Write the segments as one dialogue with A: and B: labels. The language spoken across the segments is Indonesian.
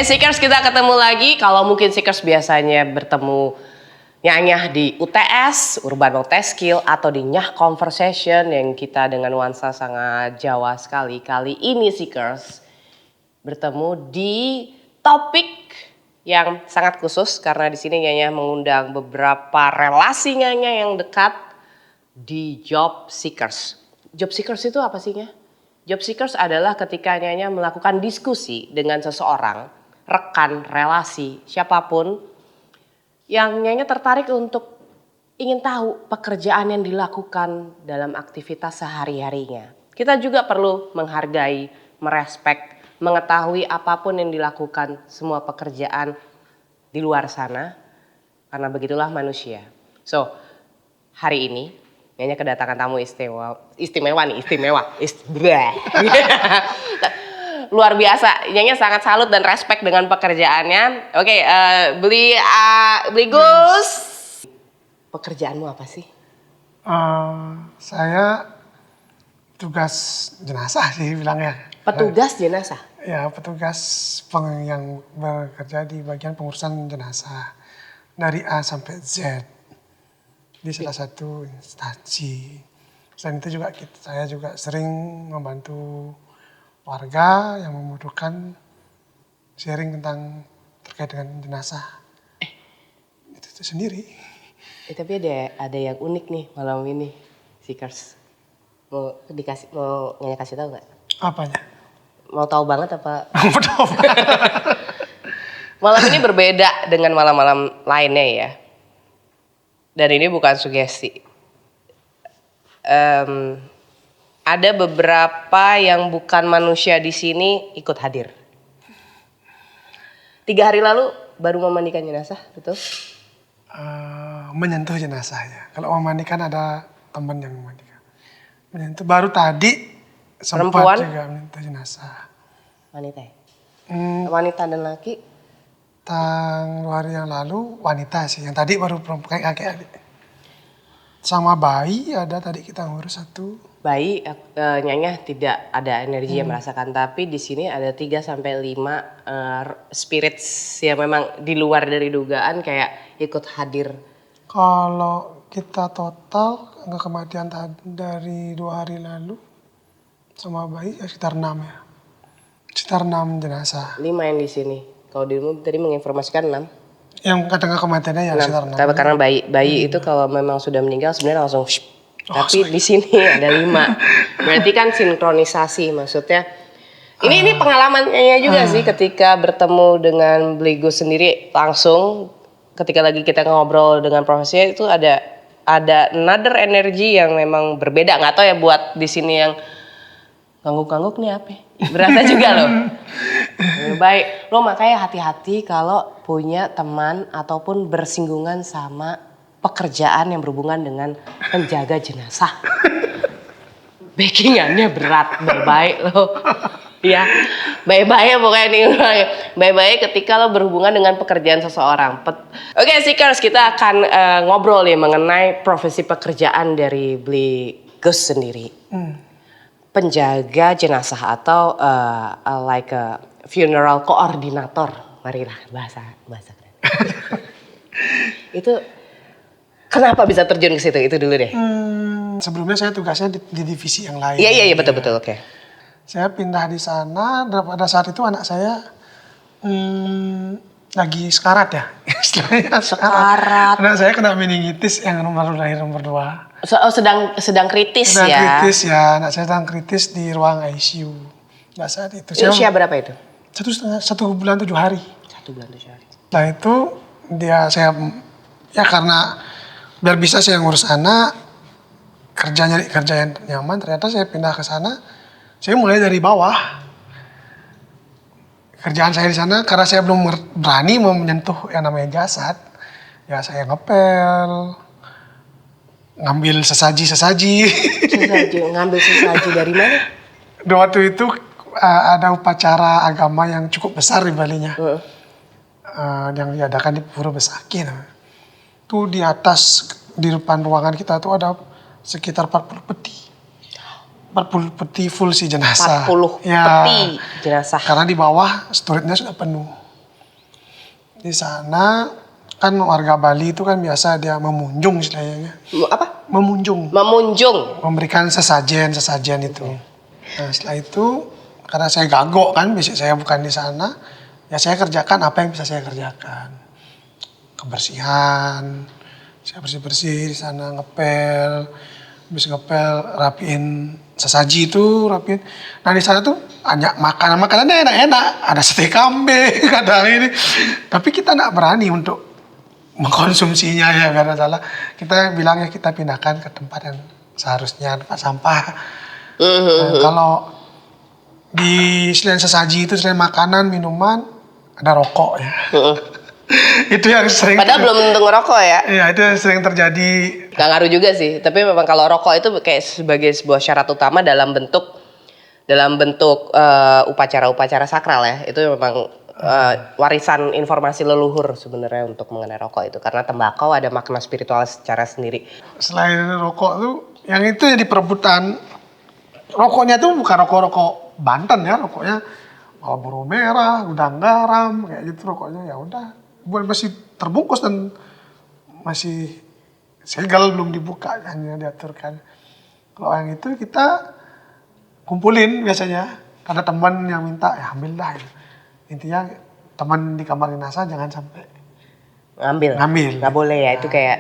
A: Seekers, kita ketemu lagi. Kalau mungkin Seekers biasanya bertemu Nyah di UTS, Urban Test Skill, atau di Nyah Conversation yang kita dengan nuansa sangat Jawa sekali. Kali ini Seekers bertemu di topik yang sangat khusus karena di sini Nyanya mengundang beberapa relasi Nyanya yang dekat di Job Seekers. Job Seekers itu apa sih, Nyah? Job Seekers adalah ketika Nyanya melakukan diskusi dengan seseorang, rekan, relasi, siapapun yang Nyanya tertarik untuk ingin tahu pekerjaan yang dilakukan dalam aktivitas sehari-harinya. Kita juga perlu menghargai, merespek, mengetahui apapun yang dilakukan semua pekerjaan di luar sana, karena begitulah manusia. So, hari ini Nyanya kedatangan tamu istimewa. Luar biasa, Nyanya sangat salut dan respect dengan pekerjaannya. Oke, beli Gus. Pekerjaanmu apa sih?
B: Saya tugas jenazah sih bilangnya.
A: Petugas jenazah?
B: Ya, petugas yang bekerja di bagian pengurusan jenazah. Dari A sampai Z. Di salah satu instansi. Selain itu juga saya juga sering membantu warga yang membutuhkan sharing tentang terkait dengan jenazah. Itu sendiri.
A: Tapi ada yang unik nih malam ini, Seekers. Mau Nyanya kasih tahu nggak?
B: Apanya?
A: Mau tahu banget apa? Malam ini berbeda dengan malam-malam lainnya ya. Dan ini bukan sugesti. Ada beberapa yang bukan manusia di sini ikut hadir. 3 hari lalu baru memandikan jenazah, betul?
B: Menyentuh jenazahnya. Kalau memandikan ada teman yang memandikan. Menyentuh baru tadi sempat
A: perempuan?
B: Juga menyentuh jenazah.
A: Wanita ya? Wanita dan laki?
B: 2 hari yang lalu wanita sih. Yang tadi baru perempuan kakek adik. Sama bayi ada tadi kita ngurus 1.
A: Bayi, Nyanya tidak ada energi yang merasakan, tapi di sini ada 3 sampai 5 spirits yang memang di luar dari dugaan kayak ikut hadir.
B: Kalau kita total angka kematian dari 2 hari lalu sama bayi ya sekitar 6 ya. Sekitar 6 jenazah.
A: 5 yang di sini. Kalau dirimu tadi menginformasikan 6.
B: Yang katakan kematiannya ya sekitar 6.
A: Tapi karena bayi itu kalau memang sudah meninggal sebenarnya langsung tapi di sini ada 5. Berarti kan sinkronisasi, maksudnya. Ini pengalamannya juga sih ketika bertemu dengan Bligo sendiri langsung ketika lagi kita ngobrol dengan profesinya itu ada another energy yang memang berbeda. Nggak tahu ya buat di sini yang ngangguk-ngangguk nih apa? Berasa juga loh. Baik, lo makanya hati-hati kalau punya teman ataupun bersinggungan sama pekerjaan yang berhubungan dengan penjaga jenazah. Backingannya berat, baik-baik lo. Ya, baik-baik pokoknya nih. Baik-baik ketika lo berhubungan dengan pekerjaan seseorang. Oke, Seekers, kita akan ngobrol nih mengenai profesi pekerjaan dari Bli Gus sendiri. Penjaga jenazah atau like a funeral coordinator. Marilah bahasa keren. Itu kenapa bisa terjun ke situ? Itu dulu deh.
B: Sebelumnya saya tugasnya di divisi yang lain.
A: Iya betul oke.
B: Saya pindah di sana pada saat itu anak saya lagi sekarat ya.
A: Sekarat.
B: Anak saya kena meningitis yang baru lahir nomor 2.
A: Sedang kritis
B: sedang
A: ya.
B: Kritis ya. Anak saya sedang kritis di ruang ICU. Pada saat itu.
A: Usia berapa itu?
B: 1 bulan 7 hari.
A: 1 bulan 7 hari.
B: Nah itu saya karena biar bisa saya ngurus anak, kerja yang nyaman, ternyata saya pindah ke sana. Saya mulai dari bawah. Kerjaan saya di sana karena saya belum berani mau menyentuh yang namanya jasad. Ya saya ngepel, ngambil sesaji.
A: Ngambil sesaji dari mana?
B: Waktu itu ada upacara agama yang cukup besar di Balinya. Yang diadakan di Pura Besaki. Itu di atas, di depan ruangan kita tuh ada sekitar 40 peti. 40 peti full si jenazah.
A: 40 peti jenazah.
B: Karena di bawah storage-nya sudah penuh. Di sana kan warga Bali itu kan biasa dia memunjung istilahnya.
A: Apa?
B: Memunjung.
A: Memunjung.
B: Memberikan sesajen itu. Nah setelah itu karena saya gagok kan, basic saya bukan di sana, ya saya kerjakan apa yang bisa saya kerjakan. Kebersihan, saya bersih-bersih di sana, ngepel, habis ngepel rapiin sesaji itu, rapiin. Nah di sana tuh banyak makanannya enak-enak, ada sate kambing, ada ini. Tapi kita nggak berani untuk mengkonsumsinya ya karena salah. Kita bilangnya kita pindahkan ke tempat yang seharusnya, tempat sampah. Nah, kalau di selain sesaji itu, selain makanan, minuman, ada rokok ya. Itu yang sering.
A: Padahal belum tentu ngerokok ya.
B: Iya, itu yang sering terjadi.
A: Gak ngaruh juga sih. Tapi memang kalau rokok itu kayak sebagai sebuah syarat utama dalam bentuk upacara-upacara sakral ya. Itu memang warisan informasi leluhur sebenarnya untuk mengenai rokok itu. Karena tembakau ada makna spiritual secara sendiri.
B: Selain rokok tuh, yang itu yang diperebutan. Rokoknya tuh bukan rokok Banten ya, rokoknya Marlboro merah, udang garam, kayak gitu rokoknya. Ya udah, masih terbungkus dan masih segel, belum dibuka, hanya diaturkan. Kalau yang itu kita kumpulin biasanya, ada teman yang minta, ya ambil dah. Intinya teman di kamar jenazah jangan sampai
A: Ngambil. Nggak boleh ya, itu kayak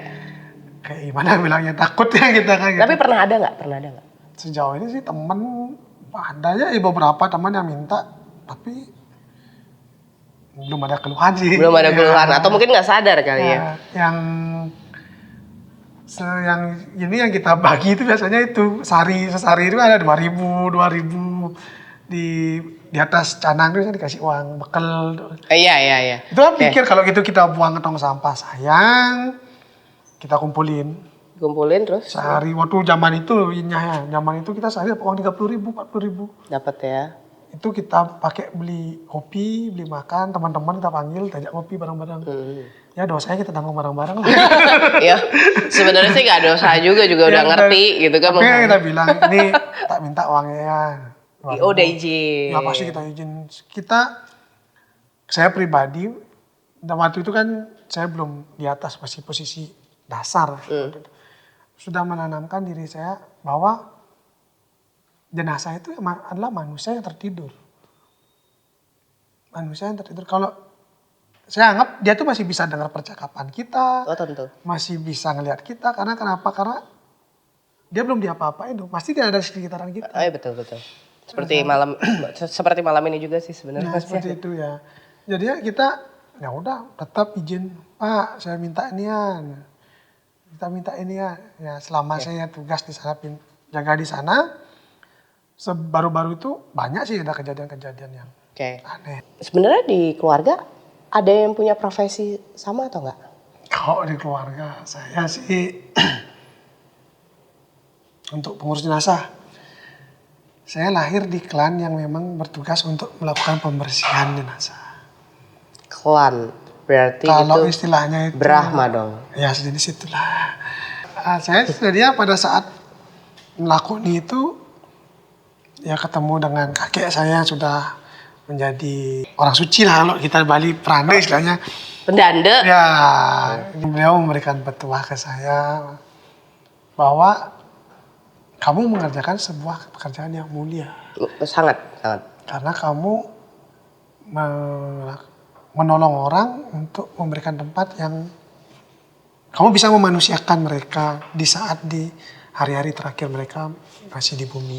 B: gimana bilangnya, takut ya kita kan.
A: Tapi pernah ada nggak?
B: Sejauh ini sih temen adanya beberapa teman yang minta, tapi belum ada keluhan sih.
A: Belum ada keluhan atau mungkin nggak sadar kali ya.
B: Yang ini yang kita bagi itu biasanya itu sehari itu ada 2000 di atas canang itu dikasih uang bekal.
A: Iya.
B: Itu kan pikir kalau gitu kita buang ke tong sampah, sayang kita kumpulin
A: terus
B: sehari. Waktu zaman itu kita sehari dapat uang 30.000, 40.000
A: dapat ya.
B: Itu kita pakai beli kopi, beli makan, teman-teman kita panggil, tajak kopi bareng-bareng. Ya dosanya kita tanggung bareng-bareng lah.
A: Ya sebenarnya sih nggak dosa juga udah ngerti gitu kan.
B: Tapi kita bilang ini tak minta uangnya ya.
A: Udah izin.
B: Ya pasti kita izin. Saya pribadi, waktu itu kan saya belum di atas, masih posisi dasar. Sudah menanamkan diri saya bahwa jenazah itu adalah manusia yang tertidur. Manusia yang tertidur. Kalau saya anggap dia tuh masih bisa dengar percakapan kita.
A: Oh tentu.
B: Masih bisa ngelihat kita. Karena kenapa? Karena dia belum diapa-apain tuh. Pasti dia ada di sekitaran kita.
A: Iya betul. Seperti malam ini juga sih sebenarnya.
B: Nah, seperti itu ya. Jadi kita ya udah tetap izin, Pak, saya minta ini ya selama saya tugas di sana jaga di sana. Baru-baru itu banyak sih ada kejadian-kejadian yang aneh.
A: Sebenarnya di keluarga ada yang punya profesi sama atau enggak?
B: Kalau di keluarga saya sih untuk pengurus jenazah, saya lahir di klan yang memang bertugas untuk melakukan pembersihan jenazah.
A: Klan berarti
B: kalau
A: itu
B: istilahnya itu
A: Brahma dong.
B: Ya sejenis itulah. Saya sebenarnya pada saat melakoni itu ya ketemu dengan kakek saya yang sudah menjadi orang suci lah, kalau kita Bali Prana istilahnya.
A: Pendanda.
B: Ya, beliau memberikan petuah ke saya bahwa kamu mengerjakan sebuah pekerjaan yang mulia.
A: Sangat.
B: Karena kamu menolong orang untuk memberikan tempat yang kamu bisa memanusiakan mereka di saat di hari-hari terakhir mereka masih di bumi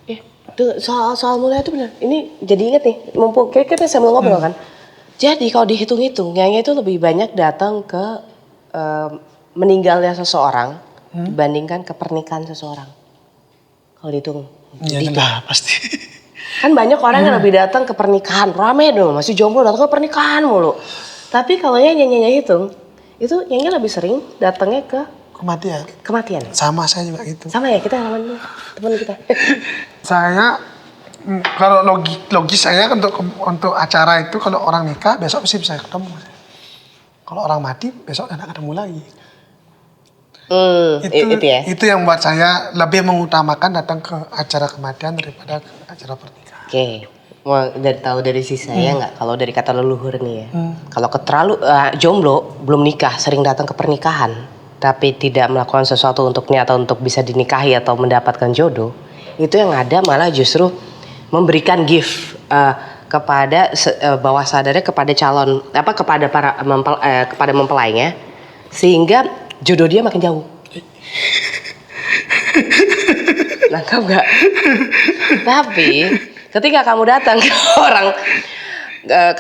B: ini.
A: Tuh soal mulia itu benar. Ini jadi inget nih, mumpung kita sambil ngobrol kan. Jadi kalau dihitung-hitung, Nyai itu lebih banyak datang ke meninggalnya seseorang dibandingkan ke pernikahan seseorang. Kalau dihitung.
B: Iya lah pasti.
A: Kan banyak orang yang lebih datang ke pernikahan, rame dong, masih jomblo datang ke pernikahan mulu. Tapi kalau Nyai hitung, itu Nyai lebih sering datangnya ke kematian.
B: Sama saya juga gitu.
A: Sama ya, kita namanya teman kita.
B: Saya kalau logis saya untuk acara itu, kalau orang nikah besok pasti bisa ketemu. Kalau orang mati besok tidak ketemu lagi. Itu yang buat saya lebih mengutamakan datang ke acara kematian daripada ke acara pernikahan.
A: Oke. Wah, dari sisi saya nggak, kalau dari kata leluhur nih ya. Kalau jomblo belum nikah, sering datang ke pernikahan, tapi tidak melakukan sesuatu untuknya atau untuk bisa dinikahi atau mendapatkan jodoh, itu yang ada malah justru memberikan gift kepada bawah sadarnya kepada calon kepada kepada mempelainya, sehingga jodoh dia makin jauh. Nangkap nggak? Tapi ketika kamu datang ke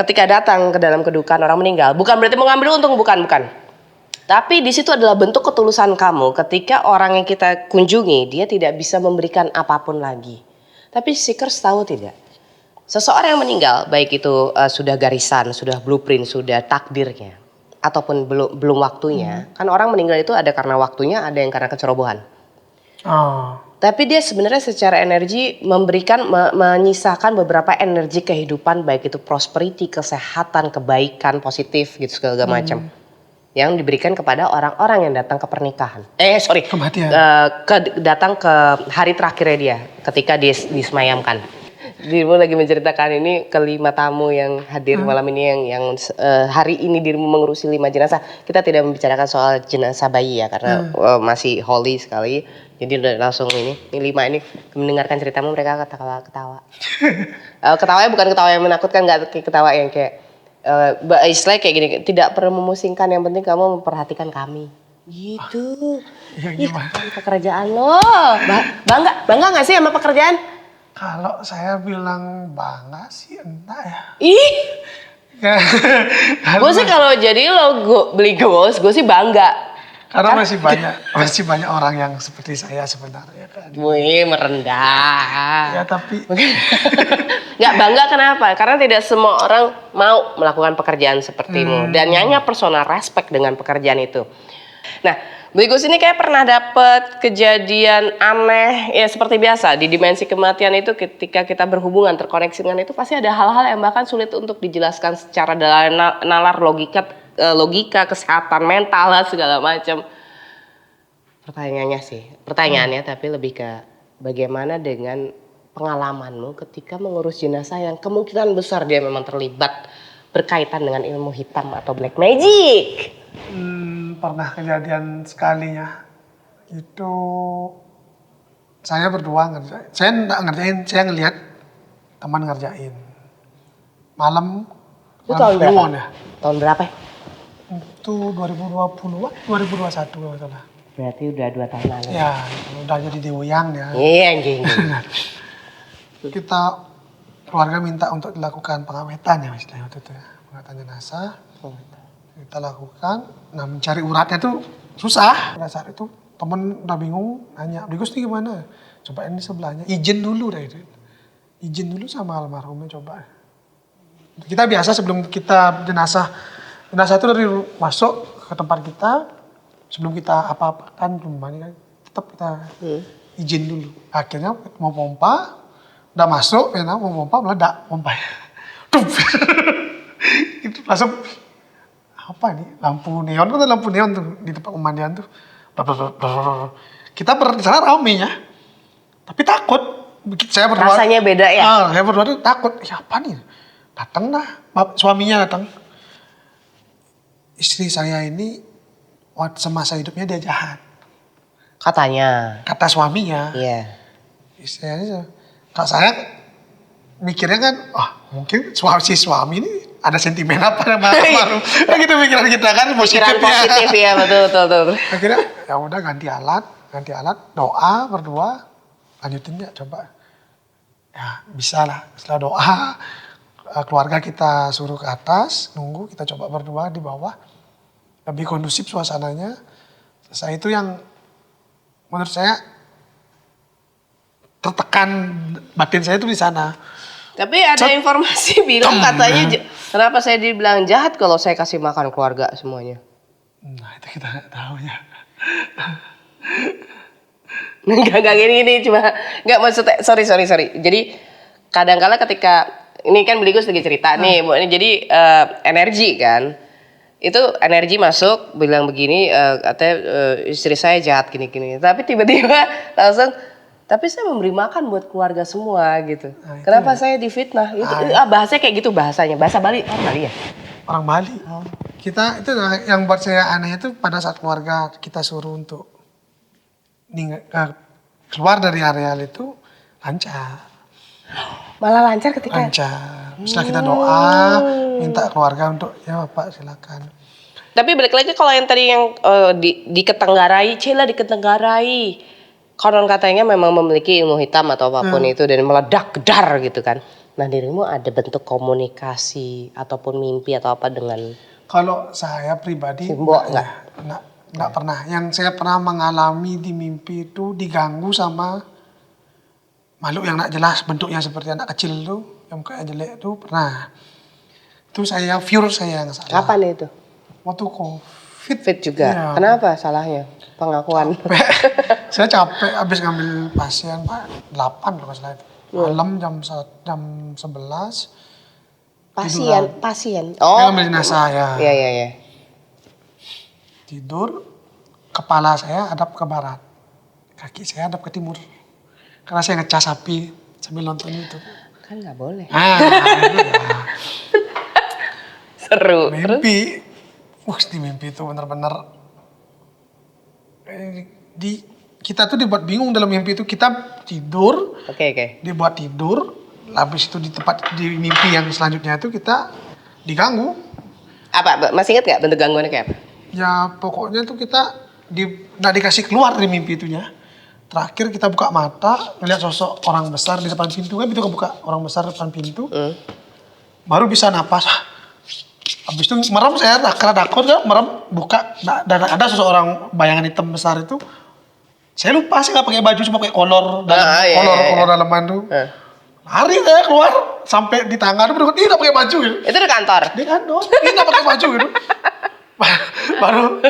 A: ketika datang ke dalam kedukaan orang meninggal, bukan berarti mau ngambil untung, bukan. Tapi di situ adalah bentuk ketulusan kamu ketika orang yang kita kunjungi dia tidak bisa memberikan apapun lagi. Tapi seekers tahu tidak? Seseorang yang meninggal, baik itu sudah garisan, sudah blueprint, sudah takdirnya, ataupun belum waktunya. Kan orang meninggal itu ada karena waktunya, ada yang karena kecerobohan.
B: Oh.
A: Tapi dia sebenarnya secara energi menyisakan beberapa energi kehidupan, baik itu prosperity, kesehatan, kebaikan, positif gitu segala macam. Yang diberikan kepada orang-orang yang datang ke pernikahan.
B: Kematian.
A: Datang ke hari terakhirnya dia ketika dia disemayamkan. Dirimu lagi menceritakan ini ke 5 tamu yang hadir malam ini yang hari ini dirimu mengurusi 5 jenazah. Kita tidak membicarakan soal jenazah bayi ya karena masih holy sekali. Jadi udah langsung ini 5 ini mendengarkan ceritamu mereka ketawa. Ketawanya bukan ketawa yang menakutkan, nggak ketawa yang kayak istilahnya kayak gini, tidak perlu memusingkan, yang penting kamu memperhatikan kami. Gitu.
B: Ya, gimana?
A: Pekerjaan lo. Bangga nggak sih sama pekerjaan?
B: Kalau saya bilang bangga sih entah ya.
A: Ih, gue sih kalau jadi lo beli ghost, gue sih bangga.
B: Karena masih banyak orang yang seperti saya sebenarnya kan.
A: Wih, merendah.
B: Ya tapi
A: Nggak bangga kenapa? Karena tidak semua orang mau melakukan pekerjaan sepertimu. Dan Nyanya personal respect dengan pekerjaan itu. Nah, Beli Gus ini kayak pernah dapet kejadian aneh ya seperti biasa di dimensi kematian itu, ketika kita berhubungan terkoneksi dengan itu pasti ada hal-hal yang bahkan sulit untuk dijelaskan secara nalar logika, kesehatan mental lah segala macam. Pertanyaannya tapi lebih ke bagaimana dengan pengalamanmu ketika mengurus jenazah yang kemungkinan besar dia memang terlibat berkaitan dengan ilmu hitam atau black magic.
B: Pernah kejadian sekali ya. Itu saya berdua ngerjain. Saya nggak ngerjain, saya ngelihat teman ngerjain. Malam
A: Tahun berapa?
B: Kliwon ya.
A: Tahun berapa?
B: Itu 2020-an, 2021 kalau salah.
A: Berarti udah 2 tahun lalu.
B: Ya, udah jadi diwoyang ya.
A: Iya anjing.
B: Kita keluarga minta untuk dilakukan pengawetan ya istilahnya waktu itu ya. Pengawetan jenazah. Kita lakukan. Nah, mencari uratnya tuh susah. Pada saat itu temen udah bingung nanya, "Gus ini gimana?" Coba ini sebelahnya. Izin dulu dah itu. Izin dulu sama almarhumnya coba. Kita biasa sebelum kita jenazah itu dari masuk ke tempat kita, sebelum kita apa-apakan rumahnya kan tetap kita izin dulu. Akhirnya mau pompa, udah masuk, ya mau pompa meledak pompanya. Itu langsung apa nih, lampu neon tuh di tempat pemandian tuh. Kita di sana rame ya, tapi takut. Saya berdua.
A: Rasanya beda ya?
B: Saya berdua tuh takut. Siapa nih? Datang dah, suaminya datang. Istri saya ini semasa hidupnya dia jahat.
A: Katanya.
B: Kata suaminya.
A: Iya.
B: Istilahnya, kalau saya mikirnya kan, mungkin si suami ini ada sentimen apa yang malu. Kan gitu pikiran kita kan
A: Pikiran positif ya, betul.
B: Akhirnya ya udah ganti alat, doa berdua, lanjutin ya coba. Ya bisa lah, setelah doa keluarga kita suruh ke atas, nunggu, kita coba berdua di bawah. Lebih kondusif suasananya. Selesai itu yang menurut saya tertekan batin saya itu di sana.
A: Tapi ada informasi bilang katanya kenapa saya dibilang jahat kalau saya kasih makan keluarga semuanya.
B: Nah itu kita nggak tahu ya.
A: Enggak gini cuma nggak maksudnya sorry. Jadi kadang-kala ketika ini kan Beli Gus lagi cerita nih, jadi energi kan. Itu energi masuk bilang begini katanya istri saya jahat gini. Tapi tiba-tiba langsung Tapi saya memberi makan buat keluarga semua gitu.
B: Nah, itu
A: Kenapa
B: ya.
A: saya difitnah? Bahasanya kayak gitu bahasanya. Bahasa Bali, Bali ya?
B: Orang Bali. Kita itu yang buat saya aneh itu pada saat keluarga kita suruh untuk keluar dari areal itu lancar.
A: Malah lancar ketika
B: Lancar. Setelah kita doa, minta keluarga untuk ya Bapak silakan.
A: Tapi balik lagi kalau yang tadi yang diketenggarai, Cila diketenggarai. Konon katanya memang memiliki ilmu hitam atau apapun itu dan meledak gedar gitu kan. Nah dirimu ada bentuk komunikasi ataupun mimpi atau apa dengan
B: Kalau saya pribadi
A: Simbok
B: enggak pernah. Yang saya pernah mengalami di mimpi itu diganggu sama makhluk yang enggak jelas, bentuknya seperti anak kecil itu, yang mukanya jelek itu pernah. Itu saya yang salah.
A: kapan itu?
B: Waktu COVID.
A: Fit juga.
B: Iya.
A: Kenapa salahnya? Pengakuan.
B: Saya capek habis ngambil pasien Pak 8 kalau nggak salah itu. Malam jam 11.
A: Pasien.
B: Saya ngambil jenazah ya.
A: Iya.
B: Tidur, kepala saya hadap ke barat, kaki saya hadap ke timur. Karena saya ngecas api sambil nonton itu.
A: Kan nggak boleh.
B: Itu ya.
A: Seru. Terus?
B: Mimpi, di mimpi itu benar-benar kita tuh dibuat bingung dalam mimpi itu. Kita tidur,
A: Oke.
B: dibuat tidur, habis itu di mimpi yang selanjutnya itu kita diganggu.
A: Apa? Masih ingat nggak bentuk gangguannya kayak apa?
B: Ya pokoknya tuh kita nggak dikasih keluar dari mimpi itunya. Terakhir kita buka mata, ngeliat sosok orang besar di depan pintu. Kan itu kebuka orang besar di depan pintu. Baru bisa napas. Habis itu merem saya, karena takut kan, merem buka. Dan ada seseorang bayangan hitam besar itu. Saya lupa sih nggak pakai baju, cuma pakai kolor kolor dalaman tuh. Lari saya keluar sampai di tangan berikut ini nggak pakai baju gitu.
A: Itu di kantor.
B: Di kantor, ini nggak pakai baju gitu.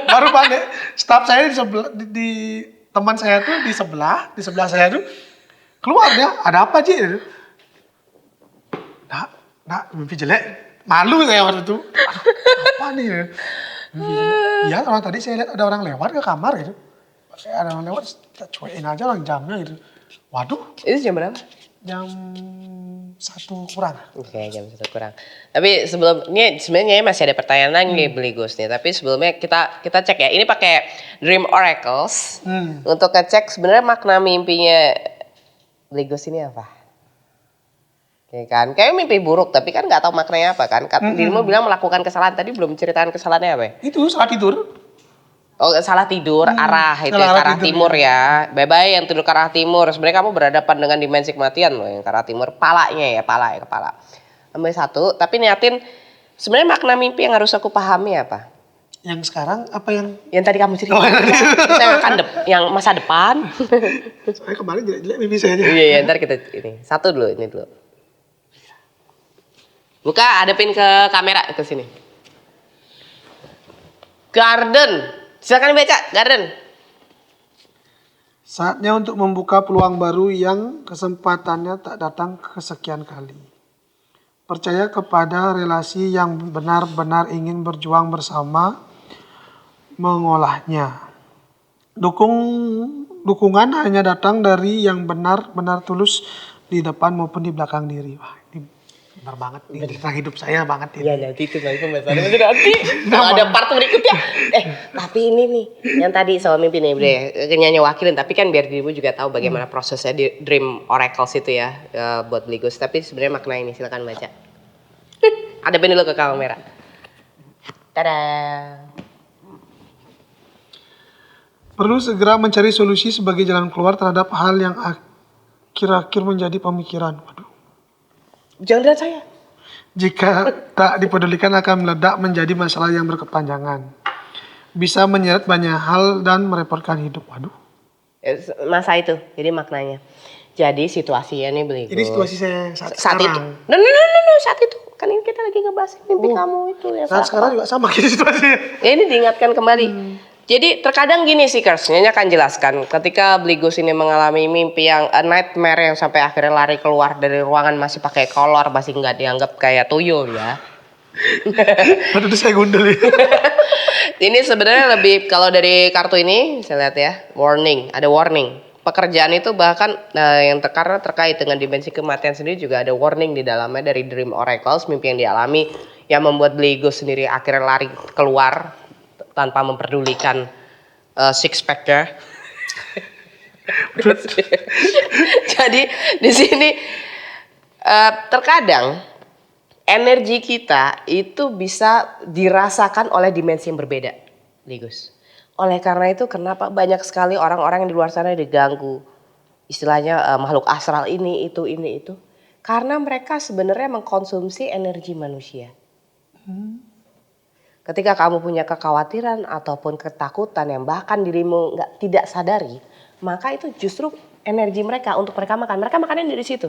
B: baru balik. Staff saya di sebelah, di teman saya tuh di sebelah saya tuh keluar dia. Ada apa Ji? Nak, mimpi jelek. Malu saya waktu itu. Aduh, apa nih ya? Mimpi jelek. Iya, orang tadi saya lihat ada orang lewat ke kamar gitu. Saya ada orang lewat, kita cuekin aja orang jamnya gitu. Waduh,
A: Itu jam berapa?
B: jam 1 kurang.
A: Oke, jam 1 kurang. Tapi sebelumnya sebenarnya masih ada pertanyaan nih beli Gus nih. Tapi sebelumnya kita cek ya. Ini pakai Dream Oracles untuk ngecek sebenarnya makna mimpinya beli Gus ini apa. Oke kan, kayak mimpi buruk tapi kan nggak tahu maknanya apa kan. Dirimu bilang melakukan kesalahan, tadi belum ceritakan kesalahannya apa ya?
B: Itu saat tidur.
A: Oh salah tidur, arah itu
B: salah
A: ya, ke
B: arah
A: arah
B: tidur,
A: timur ya. Bye-bye yang tidur ke arah timur. Sebenarnya kamu berhadapan dengan dimensi kematian loh yang ke arah timur. Palanya ya, kepala. Ambil satu, tapi niatin sebenarnya makna mimpi yang harus aku pahami apa?
B: Yang sekarang apa yang?
A: Yang tadi kamu cerita. Kita yang akan yang masa depan.
B: Saya kemarin jelek-jelek mimpi saya aja.
A: Iya, ntar kita ini. Satu dulu, ini dulu. Buka, hadapin ke kamera ke sini. Garden. Silakan dibaca, Garden.
B: Saatnya untuk membuka peluang baru yang kesempatannya tak datang kesekian kali. Percaya kepada relasi yang benar-benar ingin berjuang bersama, mengolahnya. Dukungan hanya datang dari yang benar-benar tulus di depan maupun di belakang diri. Wah, ini benar banget nih, tentang hidup saya banget ini.
A: Ya nanti itu nanti pembahasannya masih nanti. Ada part berikutnya. Tapi ini nih yang tadi soal mimpi nih Bre, nyanyi wakilin. Tapi kan biar dirimu juga tahu bagaimana prosesnya di Dream Oracles itu ya buat beli Gus. Tapi sebenarnya makna ini silakan baca. Hadapin dulu ke kamera. Tada.
B: Perlu segera mencari solusi sebagai jalan keluar terhadap hal yang akhir-akhir menjadi pemikiran. Waduh.
A: Jangan lihat saya.
B: Jika tak dipedulikan akan meledak menjadi masalah yang berkepanjangan. Bisa menyeret banyak hal dan merepotkan hidup. Waduh.
A: Masa itu, jadi maknanya. Jadi situasinya nih beli.
B: Ini situasi saya saat
A: itu.
B: sekarang.
A: No, saat itu. Kan ini kita lagi ngebahas mimpi kamu itu ya.
B: Saat sekarang juga sama gitu situasinya.
A: Ya, ini diingatkan kembali. Jadi terkadang gini sih Kers, Nyonya akan jelaskan. Ketika beli Gus ini mengalami mimpi yang nightmare yang sampai akhirnya lari keluar dari ruangan masih pakai kolor, masih nggak dianggap kayak tuyul ya.
B: Waduh itu saya gundul ya.
A: Ini sebenarnya lebih kalau dari kartu ini saya lihat ya, warning, ada warning. pekerjaan itu bahkan karena terkait dengan dimensi kematian sendiri juga ada warning di dalamnya dari Dream Oracles, mimpi yang dialami yang membuat Bligo sendiri akhirnya lari keluar tanpa memperdulikan six pack-nya. Jadi di sini terkadang energi kita itu bisa dirasakan oleh dimensi yang berbeda, Ligus. Oleh karena itu kenapa banyak sekali orang-orang yang di luar sana diganggu. Istilahnya makhluk astral ini, itu. Karena mereka sebenarnya mengkonsumsi energi manusia. Ketika kamu punya kekhawatiran ataupun ketakutan yang bahkan dirimu tidak sadari, maka itu justru energi mereka untuk mereka makan. Mereka makannya dari situ.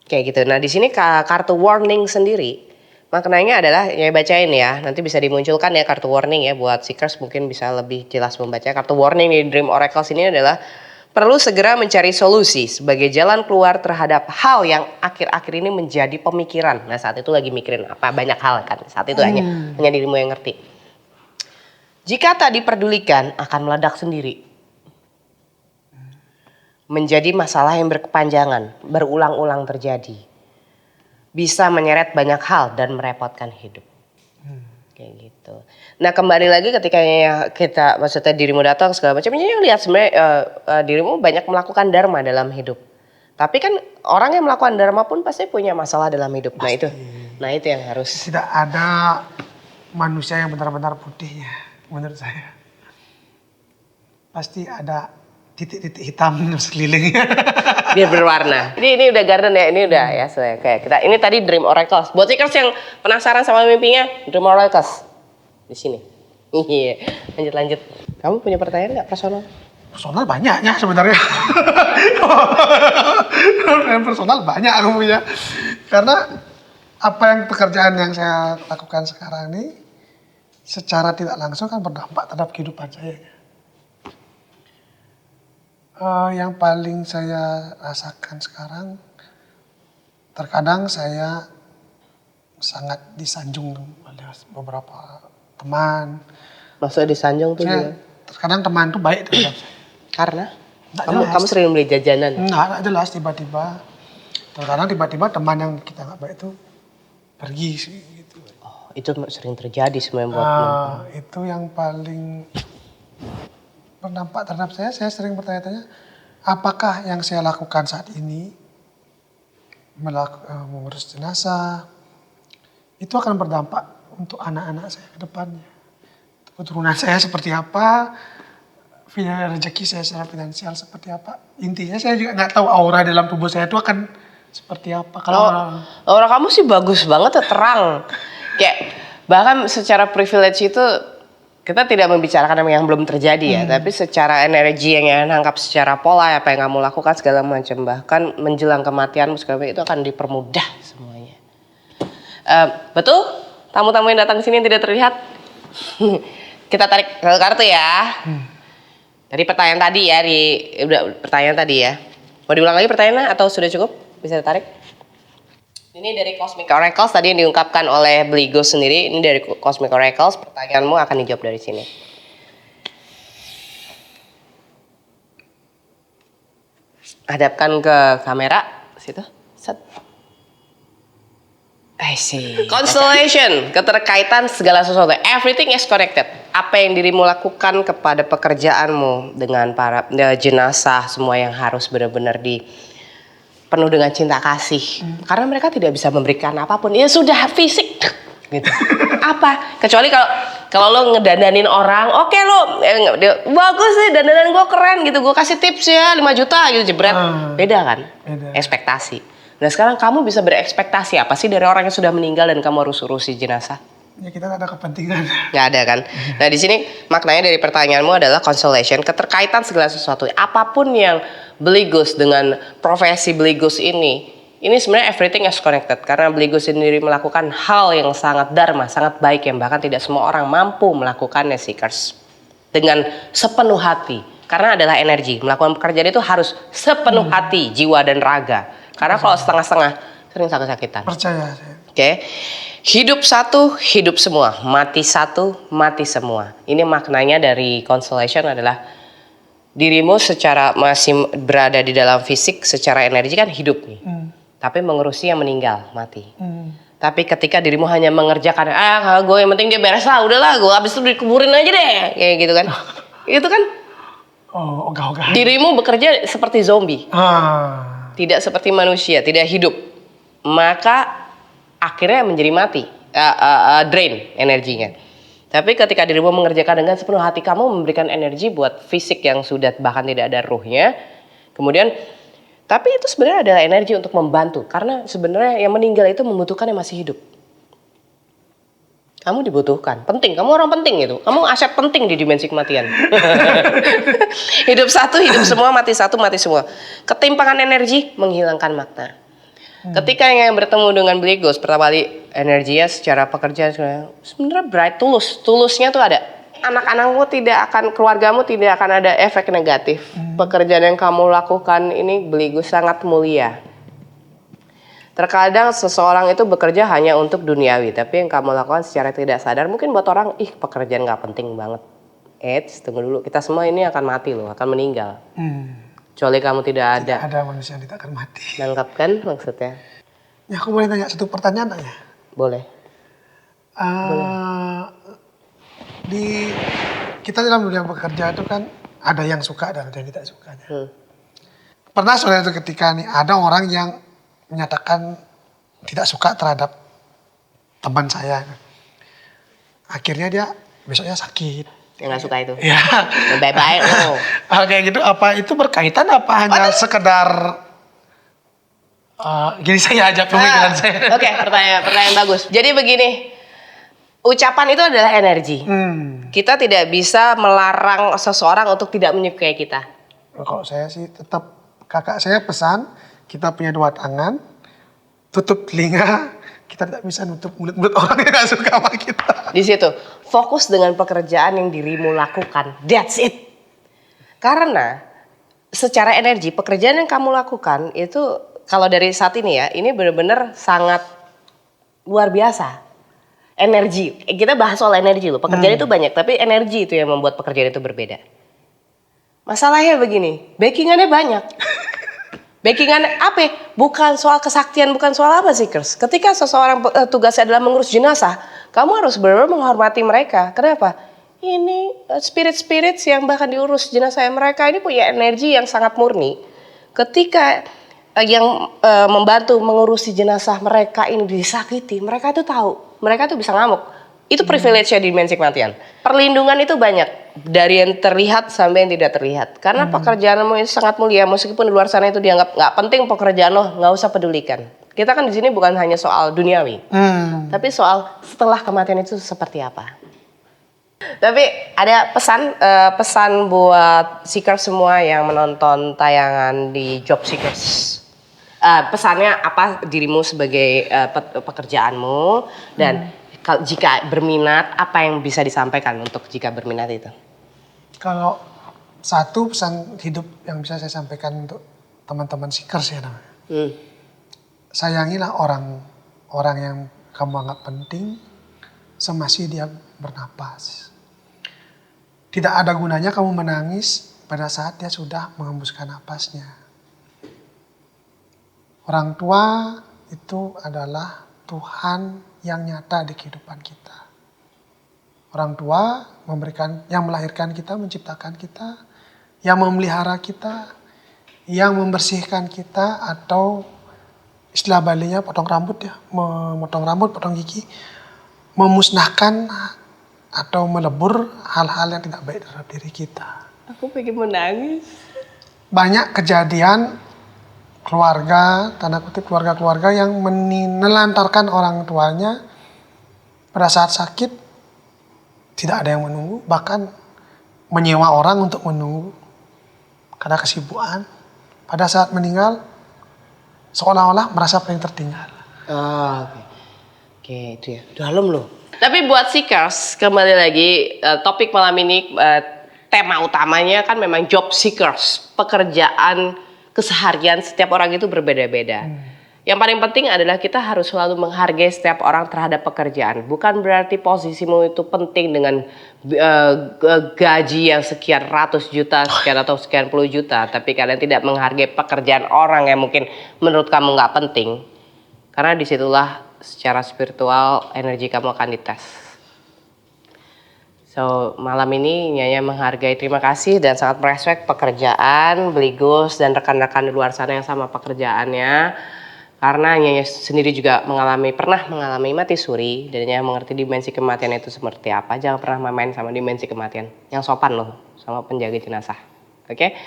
A: Kayak gitu. Nah di sini kartu warning sendiri maknanya adalah ya bacain ya. Nanti bisa dimunculkan ya kartu warning ya buat seekers mungkin bisa lebih jelas membaca. Kartu warning di Dream Oracles ini adalah perlu segera mencari solusi sebagai jalan keluar terhadap hal yang akhir-akhir ini menjadi pemikiran. Nah saat itu lagi mikirin apa banyak hal kan. Saat itu hanya dirimu yang ngerti. Jika tak diperdulikan akan meledak sendiri. Menjadi masalah yang berkepanjangan, berulang-ulang terjadi. Bisa menyeret banyak hal dan merepotkan hidup. Kayak gitu. Nah kembali lagi ketika kita maksudnya dirimu datang segala macam, yang lihat sebenarnya dirimu banyak melakukan dharma dalam hidup. Tapi kan orang yang melakukan dharma pun pasti punya masalah dalam hidup. Pasti. Nah itu yang harus.
B: Tidak ada manusia yang benar-benar putihnya menurut saya. Pasti ada titik-titik hitam sekelilingnya.
A: Biar berwarna. Ini udah garden ya, ini udah ya kayak kita. Ini tadi Dream Oracles. Buat seekers yang penasaran sama mimpinya, Dream Oracles di sini. Iya, lanjut. Kamu punya pertanyaan nggak personal?
B: Personal banyaknya sebenarnya. Personal banyak aku punya. Karena apa yang pekerjaan yang saya lakukan sekarang ini secara tidak langsung kan berdampak terhadap kehidupan saya. Yang paling saya rasakan sekarang, terkadang saya sangat disanjung oleh beberapa teman.
A: Maksudnya disanjung tuh gimana?
B: Terkadang teman tuh baik terhadap saya.
A: Karena? Kamu sering beli jajanan?
B: Nggak jelas tiba-tiba. Terkadang tiba-tiba teman yang kita nggak baik itu pergi gitu.
A: Oh, itu sering terjadi sebenarnya buat
B: itu yang paling berdampak terhadap saya sering bertanya-tanya, apakah yang saya lakukan saat ini, mengurus jenazah, itu akan berdampak untuk anak-anak saya ke depannya. Keturunan saya seperti apa, rezeki saya secara finansial seperti apa. Intinya saya juga nggak tahu aura dalam tubuh saya itu akan seperti apa. Kalau
A: aura kamu sih bagus banget, terang. Kayak bahkan secara privilege itu kita tidak membicarakan yang belum terjadi ya, tapi secara energi yang nangkap secara pola apa yang kamu lakukan segala macam, bahkan menjelang kematianmu segala macam itu akan dipermudah semuanya. Betul? Tamu-tamu yang datang ke sini yang tidak terlihat, kita tarik ke kartu ya. Dari pertanyaan tadi ya, pertanyaan tadi ya. Mau diulang lagi pertanyaannya atau sudah cukup? Bisa ditarik? Ini dari Cosmic Oracles tadi yang diungkapkan oleh Bligo sendiri. Ini dari Cosmic Oracles. Pertanyaanmu akan dijawab dari sini. Hadapkan ke kamera situ. Set. I see. Constellation, keterkaitan segala sesuatu. Everything is connected. Apa yang dirimu lakukan kepada pekerjaanmu dengan para jenazah, semua yang harus benar-benar penuh dengan cinta kasih. Karena mereka tidak bisa memberikan apapun. Ya sudah fisik gitu. Apa? Kecuali kalau lo ngedandanin orang, oke lo bagus sih dandanan gue keren gitu. Gue kasih tips ya 5 juta gitu jebret. Beda kan? Beda. Ekspektasi. Nah sekarang kamu bisa berekspektasi apa sih dari orang yang sudah meninggal dan kamu harus urusi jenazah?
B: Ya kita nggak ada kepentingan.
A: Nggak ada kan? Nah di sini maknanya dari pertanyaanmu adalah constellation, keterkaitan segala sesuatu. Apapun yang Bligus dengan profesi Bligus ini sebenarnya everything is connected. Karena Bligus sendiri melakukan hal yang sangat dharma, sangat baik yang bahkan tidak semua orang mampu melakukannya seekers. Dengan sepenuh hati. Karena adalah energi. Melakukan pekerjaan itu harus sepenuh hati, jiwa dan raga. Karena kalau setengah-setengah sering sakit-sakitan.
B: Percaya saya.
A: Oke. Hidup satu, hidup semua. Mati satu, mati semua. Ini maknanya dari constellation adalah dirimu secara masih berada di dalam fisik, secara energi kan hidup nih. Tapi mengurusi yang meninggal, mati. Tapi ketika dirimu hanya mengerjakan, gue yang penting dia beres lah, udahlah, gue abis itu dikuburin aja deh, kayak gitu kan. Itu kan
B: ogah-ogah.
A: dirimu bekerja seperti zombie. Tidak seperti manusia, tidak hidup. Maka akhirnya menjadi mati, drain energinya. Tapi ketika dirimu mengerjakan dengan sepenuh hati, kamu memberikan energi buat fisik yang sudah bahkan tidak ada ruhnya. Kemudian, tapi itu sebenarnya adalah energi untuk membantu. Karena sebenarnya yang meninggal itu membutuhkan yang masih hidup. Kamu dibutuhkan, penting. Kamu orang penting itu. Kamu aset penting di dimensi kematian. Hidup satu, hidup semua, mati satu, mati semua. Ketimpangan energi menghilangkan makna. Ketika yang bertemu dengan Beligos pertama kali, energinya secara pekerjaan sebenarnya bright, tulusnya tuh ada. Anak-anakmu tidak akan, keluargamu tidak akan ada efek negatif. Pekerjaan yang kamu lakukan ini Beligos sangat mulia. Terkadang seseorang itu bekerja hanya untuk duniawi, tapi yang kamu lakukan secara tidak sadar mungkin buat orang, pekerjaan nggak penting banget. Tunggu dulu, kita semua ini akan mati loh, akan meninggal. Kecuali kamu tidak ada.
B: Tidak ada manusia yang tidak akan mati.
A: Nangkap kan maksudnya?
B: Ya, aku boleh tanya satu pertanyaan ya?
A: Boleh.
B: Kita dalam dunia bekerja itu kan ada yang suka dan ada yang tidak sukanya. Pernah soalnya itu ketika nih ada orang yang menyatakan tidak suka terhadap teman saya. Akhirnya dia besoknya sakit.
A: Yang nggak suka itu.
B: Ya.
A: Baik-baik loh.
B: Kayak gitu, apa itu berkaitan apa hanya sekedar gini saya aja pemikiran saya.
A: Oke, pertanyaan bagus. Jadi begini, ucapan itu adalah energi. Kita tidak bisa melarang seseorang untuk tidak menyukai kita.
B: Kalau saya sih tetap, kakak saya pesan, kita punya dua tangan, tutup telinga, kita tidak bisa nutup mulut-mulut orang yang gak suka sama kita.
A: Di situ, fokus dengan pekerjaan yang dirimu lakukan. That's it. Karena secara energi, pekerjaan yang kamu lakukan itu, kalau dari saat ini ya, ini benar-benar sangat luar biasa. Energi, kita bahas soal energi loh. Pekerjaan itu banyak, tapi energi itu yang membuat pekerjaan itu berbeda. Masalahnya begini, backingannya banyak. Backingan apa? Bukan soal kesaktian, bukan soal apa sih, Kers. Ketika seseorang tugasnya adalah mengurus jenazah, kamu harus benar-benar menghormati mereka. Kenapa? Ini spirit-spirit yang bahkan diurus jenazah mereka ini punya energi yang sangat murni. Ketika yang membantu mengurusi jenazah mereka ini disakiti, mereka tuh tahu, mereka tuh bisa ngamuk. Itu privilege-nya di dimensi kematian. Perlindungan itu banyak, dari yang terlihat sampai yang tidak terlihat. Karena pekerjaanmu itu sangat mulia, meskipun di luar sana itu dianggap nggak penting pekerjaan lo, nggak usah pedulikan. Kita kan di sini bukan hanya soal duniawi, tapi soal setelah kematian itu seperti apa. Tapi ada pesan buat seekers semua yang menonton tayangan di Job Seekers. Pesannya apa dirimu sebagai pekerjaanmu dan jika berminat, apa yang bisa disampaikan untuk jika berminat itu?
B: Kalau satu pesan hidup yang bisa saya sampaikan untuk teman-teman seekers ya namanya. Sayangilah orang yang kamu anggap penting semasih dia bernapas. Tidak ada gunanya kamu menangis pada saat dia sudah mengembuskan napasnya. Orang tua itu adalah Tuhan yang nyata di kehidupan kita. Orang tua yang melahirkan kita, menciptakan kita, yang memelihara kita, yang membersihkan kita, atau istilah Balinya potong rambut ya, memotong rambut, potong gigi, memusnahkan atau melebur hal-hal yang tidak baik terhadap diri kita.
A: Aku pengen menangis.
B: Banyak kejadian keluarga, tanda kutip keluarga-keluarga yang menelantarkan orang tuanya pada saat sakit, tidak ada yang menunggu, bahkan menyewa orang untuk menunggu karena kesibukan. Pada saat meninggal, seolah-olah merasa paling tertinggal.
A: Oke, itu ya. Dalam loh. Tapi buat seekers, kembali lagi topik malam ini, tema utamanya kan memang job seekers, pekerjaan keseharian setiap orang itu berbeda-beda. Yang paling penting adalah kita harus selalu menghargai setiap orang terhadap pekerjaan. Bukan berarti posisimu itu penting dengan gaji yang sekian ratus juta, sekian atau sekian puluh juta. Tapi kalian tidak menghargai pekerjaan orang yang mungkin menurut kamu nggak penting. Karena disitulah secara spiritual energi kamu akan dites. So, malam ini Nyanya menghargai, terima kasih dan sangat merespek pekerjaan Beligus dan rekan-rekan di luar sana yang sama pekerjaannya. Karena Nyanya sendiri juga pernah mengalami mati suri dan Nyanya mengerti dimensi kematian itu seperti apa. Jangan pernah main sama dimensi kematian. Yang sopan loh sama penjaga jenazah. Oke?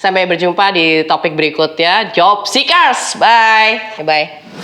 A: Sampai berjumpa di topik berikutnya. Job Seekers. Bye. Bye.